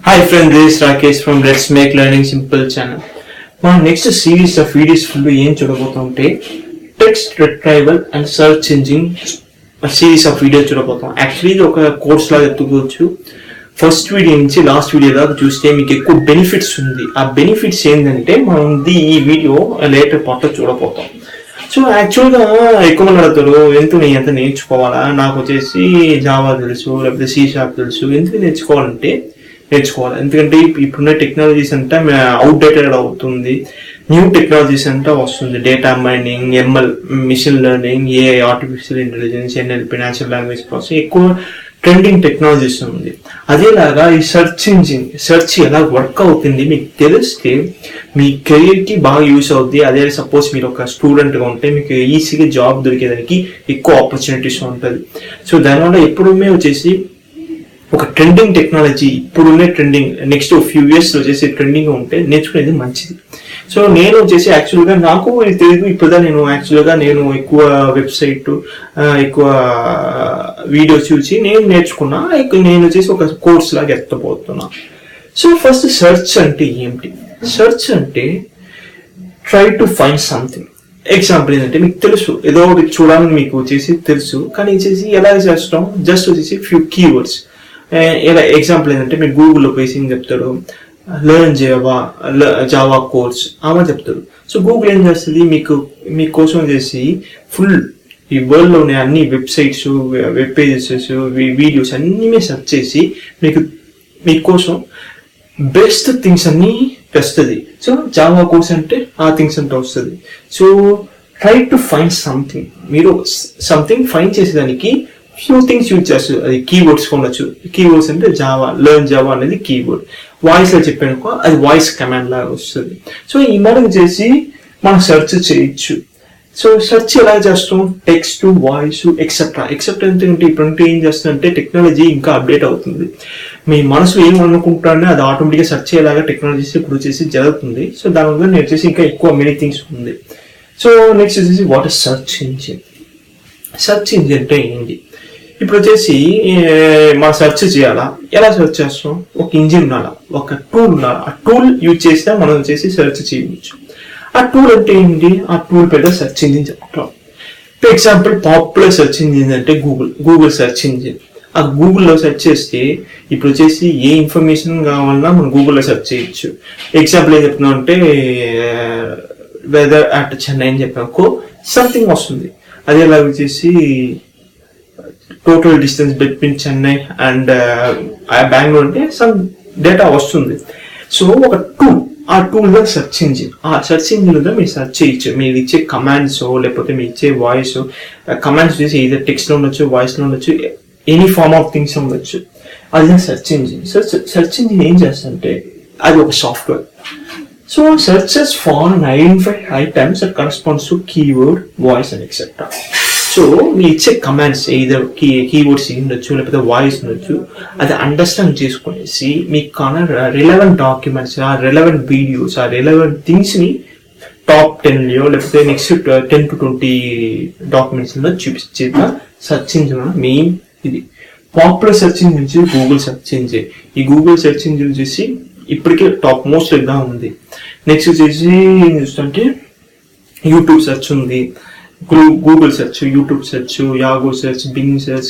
Hi friend, this is Rakesh from Let's Make Learning Simple channel. మన next series of videos full ఏం చూడబోతుంటే text retrieval and search engine series of videos చూడబోతాం. Actually ఇది ఒక course లాగా ఎత్తుకోవచ్చు. First video నుంచి last video దాకా చూస్తే మీకు ఎక్కువ బెనిఫిట్స్ ఉంది. ఆ బెనిఫిట్స్ ఏంటంటే మనం ఈ వీడియో లేటర్ పార్ట్ చూడబోతాం. సో యాక్చువల్గా ఎక్కువ మంది అడుగుతారు ఎంత నేర్చుకోవాలా, నాకు వచ్చేసి జావా తెలుసు లేకపోతే C# తెలుసు, ఎందుకు నేర్చుకోవాలి. ఎందుకంటే ఇప్పుడున్న టెక్నాలజీస్ అంతా అవుట్డేటెడ్ అవుతుంది. న్యూ టెక్నాలజీస్ అంతా వస్తుంది. Data mining, ML, machine learning, AI, artificial intelligence, NLP, natural language processing ఎక్కువ ట్రెండింగ్ టెక్నాలజీస్ ఉంది. అదేలాగా ఈ సెర్చ్ ఎలా వర్క్ అవుతుంది మీకు తెలిస్తే మీ కెరీర్కి బాగా యూస్ అవుతుంది. అదే సపోజ్ మీరు ఒక స్టూడెంట్గా ఉంటే మీకు ఈజీగా జాబ్ దొరికేదానికి ఎక్కువ ఆపర్చునిటీస్ ఉంటుంది. సో దానివల్ల ఎప్పుడుమే వచ్చేసి ఒక ట్రెండింగ్ టెక్నాలజీ ఇప్పుడున్నే ట్రెండింగ్ నెక్స్ట్ ఫ్యూ ఇయర్స్లో వచ్చేసి ట్రెండింగ్ ఉంటే నేర్చుకునేది మంచిది. సో నేను వచ్చేసి యాక్చువల్గా నాకు తెలియదు ఇప్పుడుదా నేను ఎక్కువ వెబ్సైట్ ఎక్కువ వీడియోస్ చూసి నేను నేర్చుకున్నా. నేను వచ్చేసి ఒక కోర్స్ లాగా ఎత్తపోతున్నా. సో ఫస్ట్ సెర్చ్ అంటే ఏంటి? సెర్చ్ అంటే try to find something. Example ఏంటంటే మీకు తెలుసు ఏదో ఒకటి చూడాలని మీకు వచ్చేసి తెలుసు, కానీ వచ్చేసి ఎలా చేస్తాం, జస్ట్ వచ్చేసి ఫ్యూ కీవర్డ్స్. ఇలా ఎగ్జాంపుల్ ఏంటంటే మీరు గూగుల్లో పోయి చెప్తారు లెర్న్ జావా కోర్స్ అలా చెప్తారు. సో గూగుల్ ఏం చేస్తుంది, మీకోసం వచ్చేసి ఫుల్ ఈ వరల్డ్లోనే అన్ని వెబ్సైట్స్, వెబ్ పేజెస్, వీడియోస్ అన్నీ సెర్చ్ చేసి మీకోసం బెస్ట్ థింగ్స్ అన్నీ తెస్తుంది. సో జావా కోర్స్ అంటే ఆ థింగ్స్ అంటే వస్తుంది. So try to find something. మీరు సంథింగ్ ఫైండ్ చేసేదానికి ఫ్యూ థింగ్స్ యూజ్ చేస్తారు. అది కీవర్డ్స్ కొనొచ్చు. కీవర్డ్స్ అంటే లెర్న్ జావా అనేది కీవర్డ్. వాయిస్ లో చెప్పానుకో అది వాయిస్ కమాండ్ లాగా వస్తుంది. సో ఈ మనం చేసి మనం సెర్చ్ చేయొచ్చు. సో సెర్చ్ ఎలా చేస్తాం, టెక్స్ట్, వాయిస్, ఎక్సెట్రా ఎందుకంటే ఇప్పుడు ఏం చేస్తుందంటే టెక్నాలజీ ఇంకా అప్డేట్ అవుతుంది. మీ మనసులో ఏం అనుకుంటారని అది ఆటోమేటిక్గా సెర్చ్ అయ్యేలాగా టెక్నాలజీస్ ఇప్పుడు వచ్చేసి జరుగుతుంది. సో దానివల్ల నేను వచ్చేసి ఇంకా ఎక్కువ మెనీ థింగ్స్ ఉంది. సో నెక్స్ట్ వచ్చేసి what is search engine. Search engine అంటే ఏంటి? ఇప్పుడు వచ్చేసి మనం సెర్చ్ చేయాలా, ఎలా సెర్చ్ చేస్తాం? ఒక ఇంజిన్ ఉండాలా, ఒక టూల్ ఉండాలా. ఆ టూల్ యూజ్ చేసినా మనం వచ్చేసి సెర్చ్ చేయవచ్చు. ఆ టూల్ అంటే ఏంటి? ఆ టూల్ పెద్ద సెర్చ్ ఇంజిన్ చెప్తాం. For example popular search engine అంటే గూగుల్ సెర్చ్ ఇంజిన్. ఆ గూగుల్లో సెర్చ్ చేస్తే ఇప్పుడు వచ్చేసి ఏ ఇన్ఫర్మేషన్ కావాలన్నా మనం గూగుల్లో సెర్చ్ చేయొచ్చు. ఎగ్జాంపుల్ ఏం చెప్తున్నాం అంటే వెదర్ అట్ చెన్నై అని చెప్పాకో సంథింగ్ వస్తుంది. అదేలా వచ్చేసి total distance between Chennai and Bengaluru అంటే సమ్ డేటా వస్తుంది. సో ఒక టూల్, ఆ టూల్ గా సెర్చ్ ఇంజిన్. ఆ సెర్చ్ ఇంజిన్ లో మీరు సెర్చ్ చేయొచ్చు. మీరు ఇచ్చే కమాండ్స్ లేకపోతే మీరు ఇచ్చే వాయిస్ కమాండ్స్ చేసి ఇది టెక్స్ట్ లో ఉండొచ్చు, వాయిస్ లో ఉండొచ్చు, ఎనీ ఫార్మ్ ఆఫ్ థింగ్స్ ఉండొచ్చు. అది సెర్చ్ ఇంజిన్. సెర్చ్ ఇంజిన్ ఏం చేస్తుంటే అది ఒక software. So searches for and identify items that corresponds to keyword, voice and etc. So మీ ఇచ్చే కమాండ్స్ ఏదర్ కీవర్డ్స్ ఉండొచ్చు లేకపోతే వాయిస్ ఉండొచ్చు, అది అండర్స్టాండ్ చేసుకునేసి మీకు కాన రిలవెంట్ డాక్యుమెంట్స్, ఆ రిలవెంట్ వీడియోస్, ఆ రిలవెంట్ థింగ్స్ని టాప్ 10లో లేకపోతే నెక్స్ట్ 10 to 20 డాక్యుమెంట్స్లో చూపించేట సెర్చ్ ఇంజిన్ మెయిన్. ఇది పాపులర్ సెర్చ్ ఇంజిన్ నుంచి గూగుల్ సెర్చ్ ఇంజిన్. ఈ గూగుల్ సెర్చ్ ఇంజిన్ వచ్చేసి ఇప్పటికే టాప్ మోస్ట్ గా ఉంది. నెక్స్ట్ వచ్చేసి ఏం చూస్తుంటే యూట్యూబ్ సెర్చ్ ఉంది, Google search, YouTube search, Yahoo search, Bing search,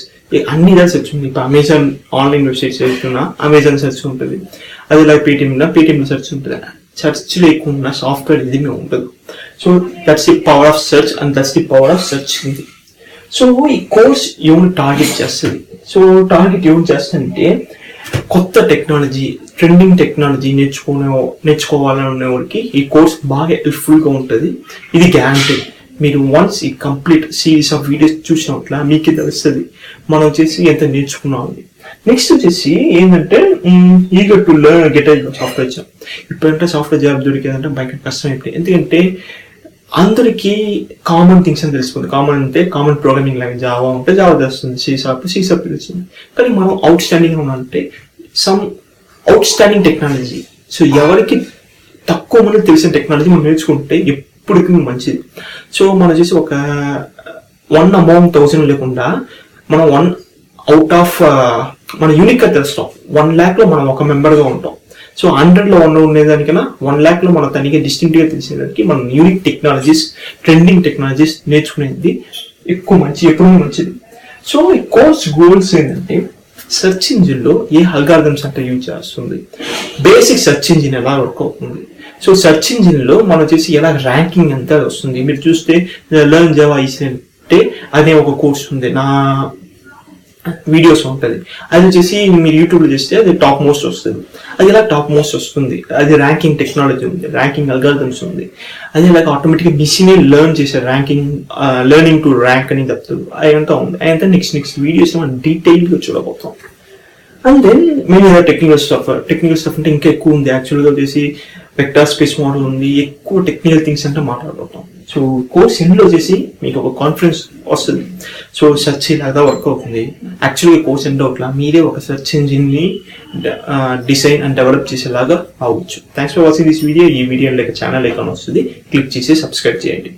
అన్ని సెర్చ్ ఉంది. ఇప్పుడు అమెజాన్ ఆన్లైన్ వెబ్సైట్స్ చేస్తున్నా అమెజాన్ సెర్చ్ ఉంటుంది. అదేలా పేటిఎంలో సెర్చ్ ఉంటుంది. సెర్చ్ లేకుండా సాఫ్ట్వేర్ ఇది ఉండదు. So that's the power of search and that's the power of search ఇది. సో ఈ కోర్స్ ఎవరు టార్గెట్ చేస్తుంది? సో టార్గెట్ ఎవరు చేస్తుంటే కొత్త టెక్నాలజీ, ట్రెండింగ్ టెక్నాలజీ నేర్చుకోవాలనే వారికి ఈ కోర్స్ బాగా హెల్ప్ఫుల్గా ఉంటుంది. ఇది గ్యారంటీ. మీరు వన్స్ ఈ కంప్లీట్ సిరీస్ ఆఫ్ వీడియోస్ చూసినట్ల మీకే తెలుస్తుంది మనం వచ్చేసి ఎంత నేర్చుకున్నామని. నెక్స్ట్ వచ్చేసి ఏంటంటే eager to learn get software job. ఇప్పుడంటే సాఫ్ట్వేర్ జాబ్ దొరికేదంటే భయంకర కష్టం అయిపోయింది. ఎందుకంటే అందరికీ కామన్ థింగ్స్ అని తెలుసుకుంది. కామన్ అంటే కామన్ ప్రోగ్రామింగ్ లాంగ్వేజ్ జావా ఉంటే జావా తెలుస్తుంది, C# తెలుస్తుంది. కానీ మనం అవుట్ స్టాండింగ్ ఉన్నామంటే some out standing technology. So ఎవరికి తక్కువ మంది తెలిసిన టెక్నాలజీ మనం నేర్చుకుంటే ఎప్పటికీ మంచిది. సో మనం చేసి ఒక 1 among 1000 లేకుండా మనం 1 out of మన యూనిక్గా తెలుస్తాం. 1 lakh లో మనం ఒక మెంబర్గా ఉంటాం. సో 100లో ఉండేదానికన్నా 1 lakh లో మన తనకి డిస్టింక్ట్గా తెలిసేదానికి మనం యూనిక్ టెక్నాలజీస్, ట్రెండింగ్ టెక్నాలజీస్ నేర్చుకునేది ఎప్పుడు మంచిది. సో ఈ కోర్స్ గోల్స్ ఏంటంటే సెర్చ్ ఇంజిన్లో ఏ అల్గారిథమ్స్ అంటే యూజ్ చేస్తుంది, బేసిక్ సెర్చ్ ఇంజిన్ ఎలా వర్క్ అవుతుంది, సో సెర్చ్ ఇంజిన్లో మనం చేసి ఎలా ర్యాంకింగ్ అంతా వస్తుంది. మీరు చూస్తే లెర్న్ జావా ఈజీ అంటే అనే ఒక కోర్స్ ఉంది, నా వీడియోస్ ఉంటుంది. అది వచ్చేసి మీరు యూట్యూబ్లో చేస్తే అది టాప్ మోస్ట్ వస్తుంది. అది ఎలా టాప్ మోస్ట్ వస్తుంది, అది ర్యాంకింగ్ టెక్నాలజీ ఉంది, ర్యాంకింగ్ అల్గారిథమ్స్ ఉంది. అది అలాగ ఆటోమేటిక్గా మిషనే లెర్న్ చేసే ర్యాంకింగ్, లెర్నింగ్ టు ర్యాంక్ అని చెప్తుంది. అదంతా ఉంది. అదంతా నెక్స్ట్ వీడియోస్ మనం డీటెయిల్గా చూడబోతాం. అండ్ దెన్ మేము టెక్నికల్ స్టఫ్ అంటే ఇంకా ఎక్కువ ఉంది. యాక్చువల్గా వచ్చేసి వెక్టర్ స్పేస్ మోడల్ ఉంది, ఎక్కువ టెక్నికల్ థింగ్స్ అంటే మాట్లాడబోతాం. సో కోర్స్ ఎండ్లో వచ్చేసి మీకు ఒక కాన్ఫిడెన్స్ వస్తుంది. సో సెర్చ్ ఇలాగా వర్క్ అవుతుంది. యాక్చువల్గా కోర్స్ ఎండ్ అవుట్లా మీరే ఒక సెర్చ్ ఇంజిన్ని డిజైన్ అండ్ డెవలప్ చేసేలాగా అవ్వచ్చు. Thanks for watching this video. ఈ వీడియో లైక్ ఛానల్ ఐకాన్ వస్తుంది, క్లిక్ చేసి సబ్స్క్రైబ్ చేయండి.